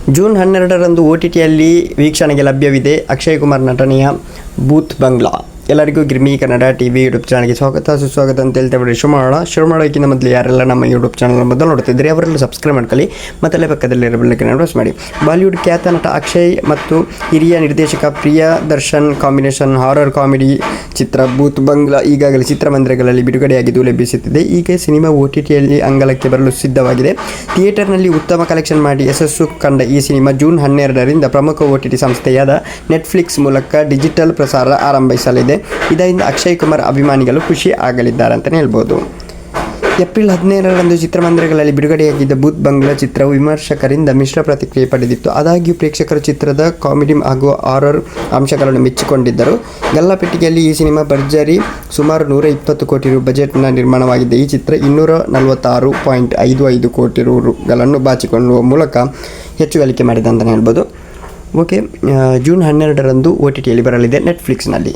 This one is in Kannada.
ಜೂನ್ 12ರಂದು OTTಯಲ್ಲಿ ವೀಕ್ಷಣೆಗೆ ಲಭ್ಯವಿದೆ ಅಕ್ಷಯ್ ಕುಮಾರ್ ನಟನೆಯ ಭೂತ್ ಬಂಗ್ಲಾ. ಎಲ್ಲರಿಗೂ ಗಿರ್ಮಿ ಕನ್ನಡ TV ಯೂಟ್ಯೂಬ್ ಚಾನಲ್ಗೆ ಸುಸ್ವಾಗತ ಅಂತ ಹೇಳ್ತೇವೆ. ಶುರು ಮಾಡೋಕ್ಕಿಂತ ಮೊದಲು ಯಾರೆಲ್ಲ ನಮ್ಮ ಯೂಟ್ಯೂಬ್ ಚಾನಲ್ ಮೊದಲು ನೋಡ್ತಿದ್ರಿ ಅವರೆಲ್ಲ ಸಬ್ಸ್ಕ್ರೈಬ್ ಮಾಡ್ಕೊಳ್ಳಿ, ಮತ್ತು ಪಕ್ಕದಲ್ಲಿರೋ ಬೆಲ್ಲೈಕನ್ ಪ್ರೆಸ್ ಮಾಡಿ. ಬಾಲಿವುಡ್ ಖ್ಯಾತ ನಟ ಅಕ್ಷಯ್ ಮತ್ತು ಹಿರಿಯ ನಿರ್ದೇಶಕ ಪ್ರಿಯದರ್ಶನ್ ಕಾಂಬಿನೇಷನ್ ಹಾರರ್ ಕಾಮಿಡಿ ಚಿತ್ರ ಭೂತ್ ಬಂಗ್ಲಾ ಈಗಾಗಲೇ ಚಿತ್ರಮಂದಿರಗಳಲ್ಲಿ ಬಿಡುಗಡೆಯಾಗಿದ್ದು ಲಭಿಸುತ್ತಿದೆ. ಈಗ ಸಿನಿಮಾ OTTಯಲ್ಲಿ ಅಂಗಳಕ್ಕೆ ಬರಲು ಸಿದ್ಧವಾಗಿದೆ. ಥಿಯೇಟರ್ನಲ್ಲಿ ಉತ್ತಮ ಕಲೆಕ್ಷನ್ ಮಾಡಿ ಯಶಸ್ಸು ಕಂಡ ಈ ಸಿನಿಮಾ ಜೂನ್ 12ರಿಂದ ಪ್ರಮುಖ OTT ಸಂಸ್ಥೆಯಾದ ನೆಟ್ಫ್ಲಿಕ್ಸ್ ಮೂಲಕ ಡಿಜಿಟಲ್ ಪ್ರಸಾರ ಆರಂಭಿಸಲಿದೆ. ಇದರಿಂದ ಅಕ್ಷಯ್ ಕುಮಾರ್ ಅಭಿಮಾನಿಗಳು ಖುಷಿ ಆಗಲಿದ್ದಾರೆ ಅಂತಲೇ ಹೇಳ್ಬೋದು. ಏಪ್ರಿಲ್ 17ರಂದು ಚಿತ್ರಮಂದಿರಗಳಲ್ಲಿ ಬಿಡುಗಡೆಯಾಗಿದ್ದ ಭೂತ್ ಬಂಗ್ಲಾ ಚಿತ್ರವು ವಿಮರ್ಶಕರಿಂದ ಮಿಶ್ರ ಪ್ರತಿಕ್ರಿಯೆ ಪಡೆದಿತ್ತು. ಆದಾಗ್ಯೂ ಪ್ರೇಕ್ಷಕರು ಚಿತ್ರದ ಕಾಮಿಡಿ ಹಾಗೂ ಹಾರರ್ ಅಂಶಗಳನ್ನು ಮೆಚ್ಚಿಕೊಂಡಿದ್ದರು. ಗಲ್ಲಾಪೆಟ್ಟಿಗೆಯಲ್ಲಿ ಈ ಸಿನಿಮಾ ಭರ್ಜರಿ ಸುಮಾರು 120 ಕೋಟಿ ರು ಬಜೆಟ್ನ ನಿರ್ಮಾಣವಾಗಿದ್ದ ಈ ಚಿತ್ರ 246.55 ಕೋಟಿ ರುಗಳನ್ನು ಬಾಚಿಕೊಳ್ಳುವ ಮೂಲಕ ಹೆಚ್ಚು ಗಳಿಕೆ ಮಾಡಿದೆ ಅಂತಲೇ ಹೇಳ್ಬೋದು. ಓಕೆ, ಜೂನ್ 12ರಂದು OTTಯಲ್ಲಿ ಬರಲಿದೆ ನೆಟ್ಫ್ಲಿಕ್ಸ್ನಲ್ಲಿ.